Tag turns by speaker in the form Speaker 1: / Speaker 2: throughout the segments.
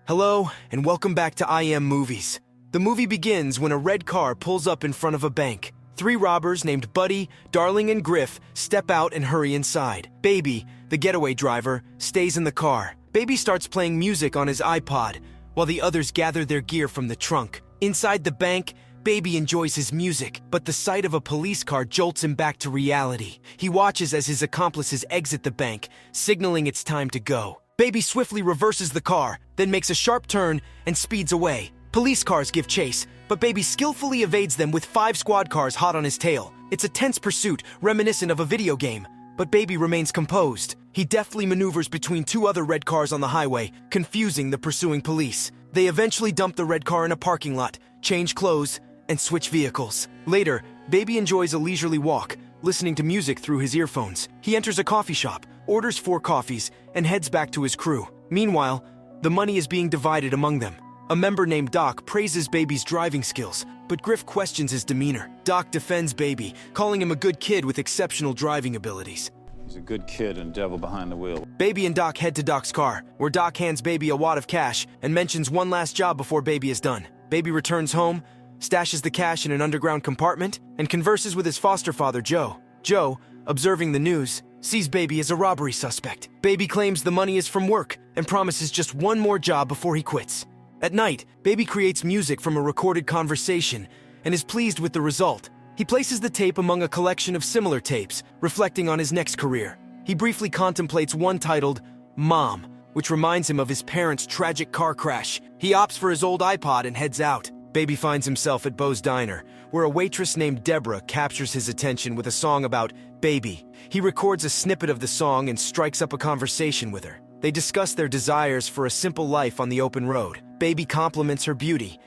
Speaker 1: Hello, and welcome back to I Am Movies. The movie begins when a red car pulls up in front of a bank. Three robbers named Buddy, Darling, and Griff step out and hurry inside. Baby, the getaway driver, stays in the car. Baby starts playing music on his iPod, while the others gather their gear from the trunk. Inside the bank, Baby enjoys his music, but the sight of a police car jolts him back to reality. He watches as his accomplices exit the bank, signaling it's time to go. Baby swiftly reverses the car, then makes a sharp turn and speeds away. Police cars give chase, but Baby skillfully evades them with 5 squad cars hot on his tail. It's a tense pursuit, reminiscent of a video game, but Baby remains composed. He deftly maneuvers between 2 other red cars on the highway, confusing the pursuing police. They eventually dump the red car in a parking lot, change clothes, and switch vehicles. Later, Baby enjoys a leisurely walk, listening to music through his earphones. He enters a coffee shop, orders 4 coffees, and heads back to his crew. Meanwhile, the money is being divided among them. A member named Doc praises Baby's driving skills, but Griff questions his demeanor. Doc defends Baby, calling him a good kid with exceptional driving abilities.
Speaker 2: He's a good kid and devil behind the wheel.
Speaker 1: Baby and Doc head to Doc's car, where Doc hands Baby a wad of cash and mentions one last job before Baby is done. Baby returns home, stashes the cash in an underground compartment, and converses with his foster father, Joe. Joe, observing the news, sees Baby as a robbery suspect. Baby claims the money is from work and promises just one more job before he quits. At night, Baby creates music from a recorded conversation and is pleased with the result. He places the tape among a collection of similar tapes, reflecting on his next career. He briefly contemplates one titled Mom, which reminds him of his parents' tragic car crash. He opts for his old iPod and heads out. Baby finds himself at Bo's Diner, where a waitress named Debora captures his attention with a song about Baby. He records a snippet of the song and strikes up a conversation with her. They discuss their desires for a simple life on the open road. Baby compliments her beauty.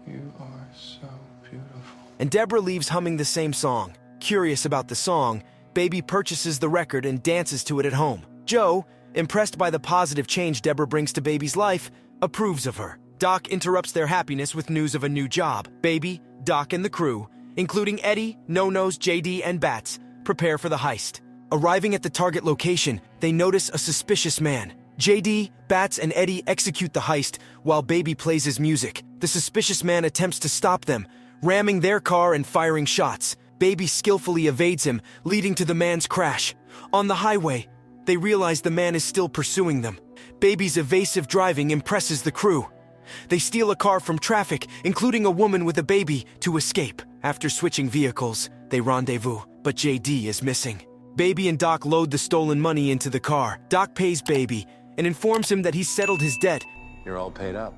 Speaker 3: You are so beautiful.
Speaker 1: And Debora leaves humming the same song. Curious about the song, Baby purchases the record and dances to it at home. Joe, impressed by the positive change Debora brings to Baby's life, approves of her. Doc interrupts their happiness with news of a new job. Baby, Doc, and the crew, including Eddie, No-Nose, JD, and Bats, prepare for the heist. Arriving at the target location, they notice a suspicious man. JD, Bats, and Eddie execute the heist while Baby plays his music. The suspicious man attempts to stop them, ramming their car and firing shots. Baby skillfully evades him, leading to the man's crash. On the highway, they realize the man is still pursuing them. Baby's evasive driving impresses the crew. They steal a car from traffic, including a woman with a baby, to escape. After switching vehicles, they rendezvous, but JD is missing. Baby and Doc load the stolen money into the car. Doc pays Baby and informs him that he's settled his debt,
Speaker 2: You're all paid up.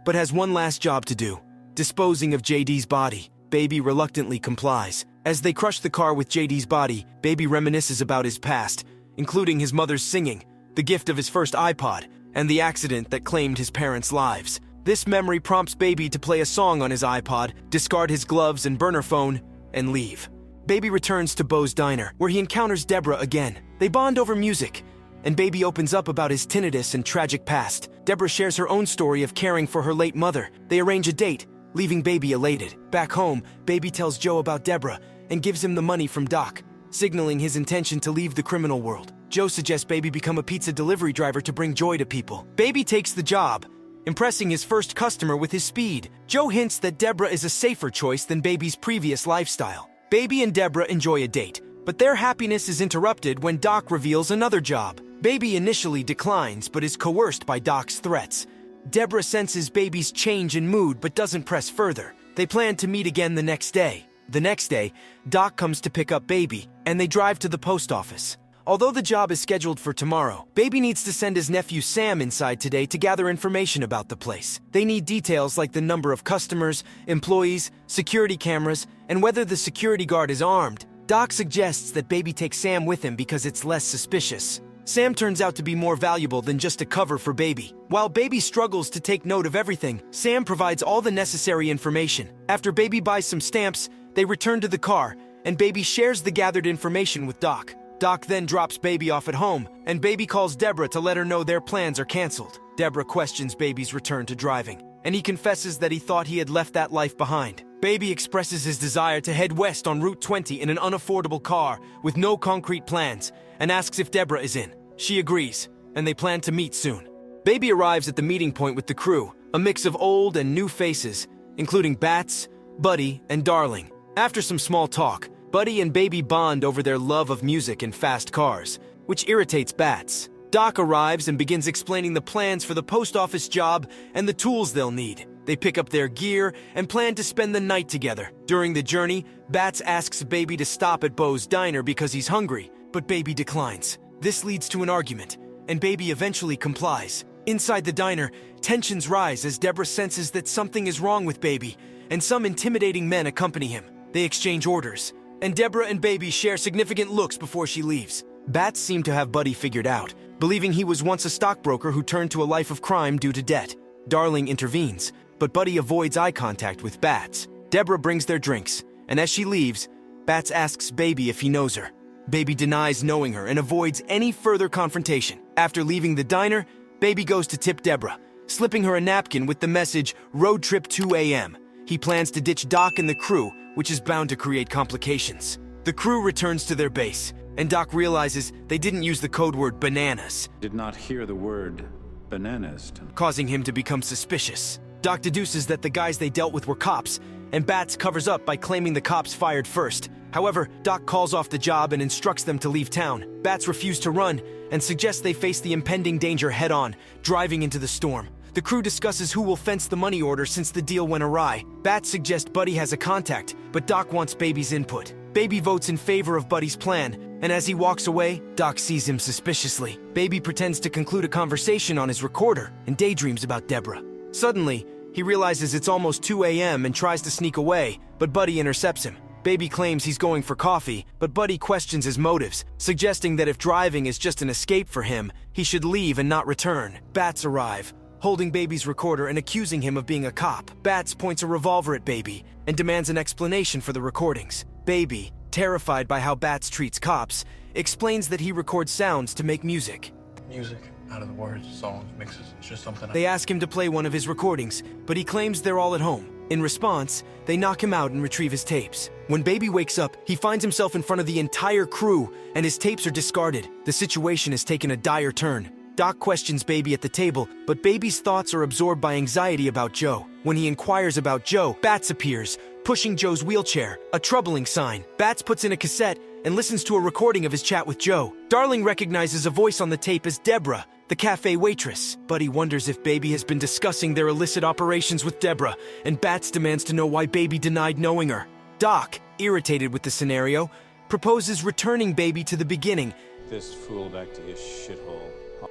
Speaker 1: but has one last job to do, disposing of JD's body. Baby reluctantly complies. As they crush the car with JD's body, Baby reminisces about his past, including his mother's singing, the gift of his first iPod, and the accident that claimed his parents' lives. This memory prompts Baby to play a song on his iPod, discard his gloves and burner phone, and leave. Baby returns to Bo's Diner, where he encounters Debora again. They bond over music, and Baby opens up about his tinnitus and tragic past. Debora shares her own story of caring for her late mother. They arrange a date, leaving Baby elated. Back home, Baby tells Joe about Debora and gives him the money from Doc, signaling his intention to leave the criminal world. Joe suggests Baby become a pizza delivery driver to bring joy to people. Baby takes the job, impressing his first customer with his speed. Joe hints that Debora is a safer choice than Baby's previous lifestyle. Baby and Debora enjoy a date, but their happiness is interrupted when Doc reveals another job. Baby initially declines, but is coerced by Doc's threats. Debora senses Baby's change in mood but doesn't press further. They plan to meet again the next day. The next day, Doc comes to pick up Baby, and they drive to the post office. Although the job is scheduled for tomorrow, Baby needs to send his nephew Sam inside today to gather information about the place. They need details like the number of customers, employees, security cameras, and whether the security guard is armed. Doc suggests that Baby take Sam with him because it's less suspicious. Sam turns out to be more valuable than just a cover for Baby. While Baby struggles to take note of everything, Sam provides all the necessary information. After Baby buys some stamps, they return to the car, and Baby shares the gathered information with Doc. Doc then drops Baby off at home, and Baby calls Debora to let her know their plans are canceled. Debora questions Baby's return to driving, and he confesses that he thought he had left that life behind. Baby expresses his desire to head west on Route 20 in an unaffordable car with no concrete plans, and asks if Debora is in. She agrees, and they plan to meet soon. Baby arrives at the meeting point with the crew, a mix of old and new faces, including Bats, Buddy, and Darling. After some small talk, Buddy and Baby bond over their love of music and fast cars, which irritates Bats. Doc arrives and begins explaining the plans for the post office job and the tools they'll need. They pick up their gear and plan to spend the night together. During the journey, Bats asks Baby to stop at Bo's diner because he's hungry, but Baby declines. This leads to an argument, and Baby eventually complies. Inside the diner, tensions rise as Debora senses that something is wrong with Baby, and some intimidating men accompany him. They exchange orders, and Debora and Baby share significant looks before she leaves. Bats seem to have Buddy figured out, believing he was once a stockbroker who turned to a life of crime due to debt. Darling intervenes, but Buddy avoids eye contact with Bats. Debora brings their drinks, and as she leaves, Bats asks Baby if he knows her. Baby denies knowing her and avoids any further confrontation. After leaving the diner, Baby goes to tip Debora, slipping her a napkin with the message, "Road trip 2 a.m." He plans to ditch Doc and the crew, which is bound to create complications. The crew returns to their base, and Doc realizes they didn't use the code word bananas,
Speaker 2: Did not hear the word bananas.
Speaker 1: causing him to become suspicious. Doc deduces that the guys they dealt with were cops, and Bats covers up by claiming the cops fired first. However, Doc calls off the job and instructs them to leave town. Bats refuse to run and suggests they face the impending danger head-on, driving into the storm. The crew discusses who will fence the money order since the deal went awry. Bats suggests Buddy has a contact, but Doc wants Baby's input. Baby votes in favor of Buddy's plan, and as he walks away, Doc sees him suspiciously. Baby pretends to conclude a conversation on his recorder and daydreams about Debora. Suddenly, he realizes it's almost 2 a.m. and tries to sneak away, but Buddy intercepts him. Baby claims he's going for coffee, but Buddy questions his motives, suggesting that if driving is just an escape for him, he should leave and not return. Bats arrive, holding Baby's recorder and accusing him of being a cop. Bats points a revolver at Baby and demands an explanation for the recordings. Baby, terrified by how Bats treats cops, explains that he records sounds to make music.
Speaker 3: Music out of the words, songs, mixes. It's just something
Speaker 1: They ask him to play one of his recordings, but he claims they're all at home. In response, they knock him out and retrieve his tapes. When Baby wakes up, he finds himself in front of the entire crew, and his tapes are discarded. The situation has taken a dire turn. Doc questions Baby at the table, but Baby's thoughts are absorbed by anxiety about Joe. When he inquires about Joe, Bats appears, pushing Joe's wheelchair, a troubling sign. Bats puts in a cassette and listens to a recording of his chat with Joe. Darling recognizes a voice on the tape as Debora, the cafe waitress. Buddy wonders if Baby has been discussing their illicit operations with Debora, and Bats demands to know why Baby denied knowing her. Doc, irritated with the scenario, proposes returning Baby to the beginning
Speaker 2: This fool back to his shithole.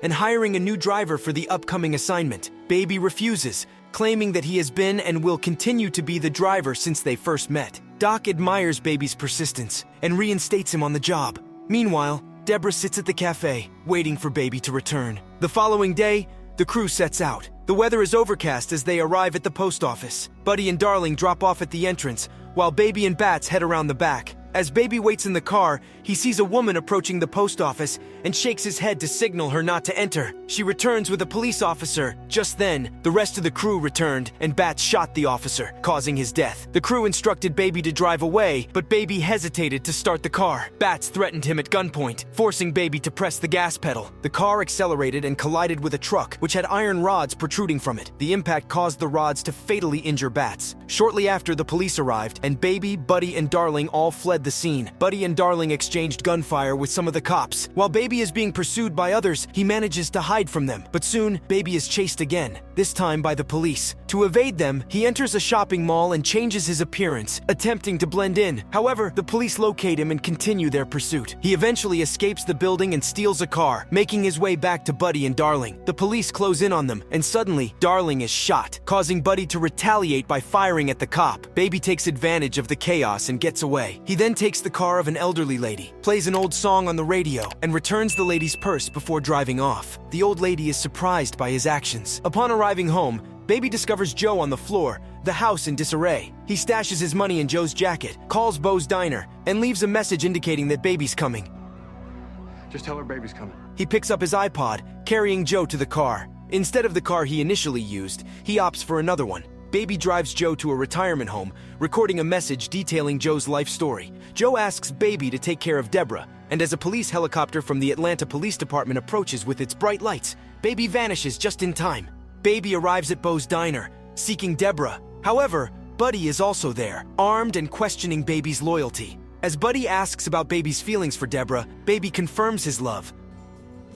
Speaker 1: and hiring a new driver for the upcoming assignment. Baby refuses, claiming that he has been and will continue to be the driver since they first met. Doc admires Baby's persistence and reinstates him on the job. Meanwhile, Debora sits at the cafe, waiting for Baby to return. The following day, the crew sets out. The weather is overcast as they arrive at the post office. Buddy and Darling drop off at the entrance, while Baby and Bats head around the back. As Baby waits in the car, he sees a woman approaching the post office and shakes his head to signal her not to enter. She returns with a police officer. Just then, the rest of the crew returned, and Bats shot the officer, causing his death. The crew instructed Baby to drive away, but Baby hesitated to start the car. Bats threatened him at gunpoint, forcing Baby to press the gas pedal. The car accelerated and collided with a truck, which had iron rods protruding from it. The impact caused the rods to fatally injure Bats. Shortly after, the police arrived, and Baby, Buddy, and Darling all fled the scene. Buddy and Darling exchanged gunfire with some of the cops. While Baby is being pursued by others, he manages to hide from them. But soon, Baby is chased again, this time by the police. To evade them, he enters a shopping mall and changes his appearance, attempting to blend in. However, the police locate him and continue their pursuit. He eventually escapes the building and steals a car, making his way back to Buddy and Darling. The police close in on them, and suddenly, Darling is shot, causing Buddy to retaliate by firing at the cop. Baby takes advantage of the chaos and gets away. He then takes the car of an elderly lady, plays an old song on the radio, and returns the lady's purse before driving off. The old lady is surprised by his actions. Upon arriving home, Baby discovers Joe on the floor, the house in disarray. He stashes his money in Joe's jacket, calls Bo's diner, and leaves a message indicating that Baby's coming.
Speaker 3: Just tell her Baby's coming.
Speaker 1: He picks up his iPod, carrying Joe to the car. Instead of the car he initially used, he opts for another one. Baby drives Joe to a retirement home, recording a message detailing Joe's life story. Joe asks Baby to take care of Debora, and as a police helicopter from the Atlanta Police Department approaches with its bright lights, Baby vanishes just in time. Baby arrives at Bo's diner, seeking Debora. However, Buddy is also there, armed and questioning Baby's loyalty. As Buddy asks about Baby's feelings for Debora, Baby confirms his love.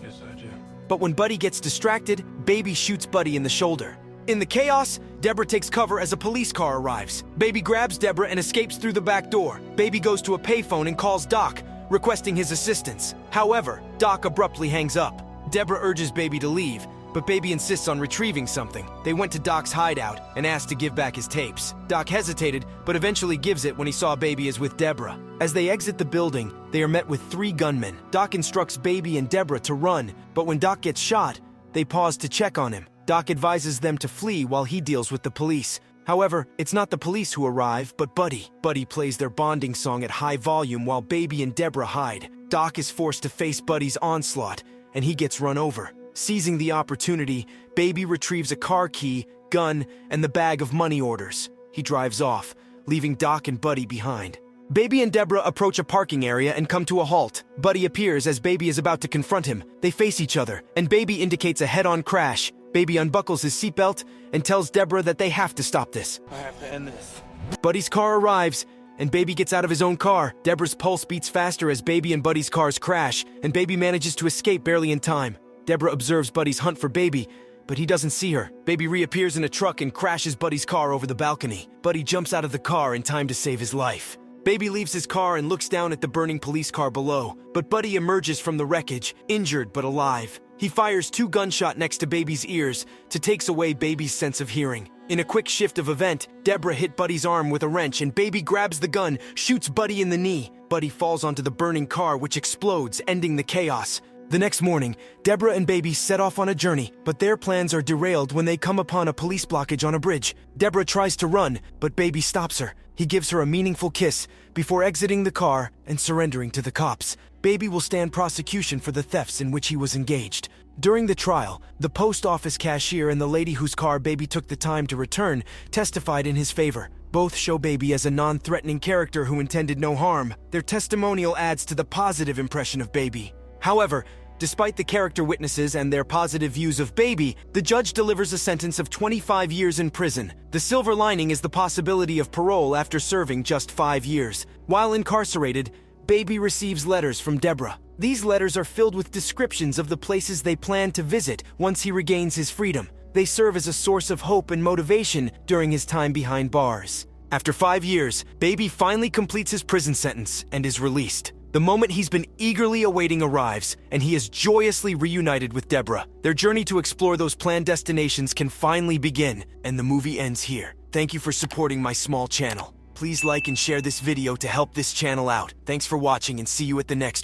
Speaker 3: Yes, I do.
Speaker 1: But when Buddy gets distracted, Baby shoots Buddy in the shoulder. In the chaos, Debora takes cover as a police car arrives. Baby grabs Debora and escapes through the back door. Baby goes to a payphone and calls Doc, requesting his assistance. However, Doc abruptly hangs up. Debora urges Baby to leave, but Baby insists on retrieving something. They went to Doc's hideout and asked to give back his tapes. Doc hesitated, but eventually gives it when he saw Baby is with Debora. As they exit the building, they are met with 3 gunmen. Doc instructs Baby and Debora to run, but when Doc gets shot, they pause to check on him. Doc advises them to flee while he deals with the police. However, it's not the police who arrive, but Buddy. Buddy plays their bonding song at high volume while Baby and Debora hide. Doc is forced to face Buddy's onslaught, and he gets run over. Seizing the opportunity, Baby retrieves a car key, gun, and the bag of money orders. He drives off, leaving Doc and Buddy behind. Baby and Debora approach a parking area and come to a halt. Buddy appears as Baby is about to confront him. They face each other, and Baby indicates a head-on crash. Baby unbuckles his seatbelt and tells Debora that they have to stop this.
Speaker 3: I have to end this.
Speaker 1: Buddy's car arrives, and Baby gets out of his own car. Debora's pulse beats faster as Baby and Buddy's cars crash, and Baby manages to escape barely in time. Debora observes Buddy's hunt for Baby, but he doesn't see her. Baby reappears in a truck and crashes Buddy's car over the balcony. Buddy jumps out of the car in time to save his life. Baby leaves his car and looks down at the burning police car below, but Buddy emerges from the wreckage, injured but alive. He fires 2 gunshots next to Baby's ears to take away Baby's sense of hearing. In a quick shift of event, Debora hit Buddy's arm with a wrench and Baby grabs the gun, shoots Buddy in the knee. Buddy falls onto the burning car, which explodes, ending the chaos. The next morning, Debora and Baby set off on a journey, but their plans are derailed when they come upon a police blockage on a bridge. Debora tries to run, but Baby stops her. He gives her a meaningful kiss before exiting the car and surrendering to the cops. Baby will stand prosecution for the thefts in which he was engaged. During the trial, the post office cashier and the lady whose car Baby took the time to return testified in his favor. Both show Baby as a non-threatening character who intended no harm. Their testimonial adds to the positive impression of Baby. However, despite the character witnesses and their positive views of Baby, the judge delivers a sentence of 25 years in prison. The silver lining is the possibility of parole after serving just 5 years. While incarcerated, Baby receives letters from Debora. These letters are filled with descriptions of the places they plan to visit once he regains his freedom. They serve as a source of hope and motivation during his time behind bars. After 5 years, Baby finally completes his prison sentence and is released. The moment he's been eagerly awaiting arrives, and he is joyously reunited with Debora. Their journey to explore those planned destinations can finally begin, and the movie ends here. Thank you for supporting my small channel. Please like and share this video to help this channel out. Thanks for watching and see you at the next one.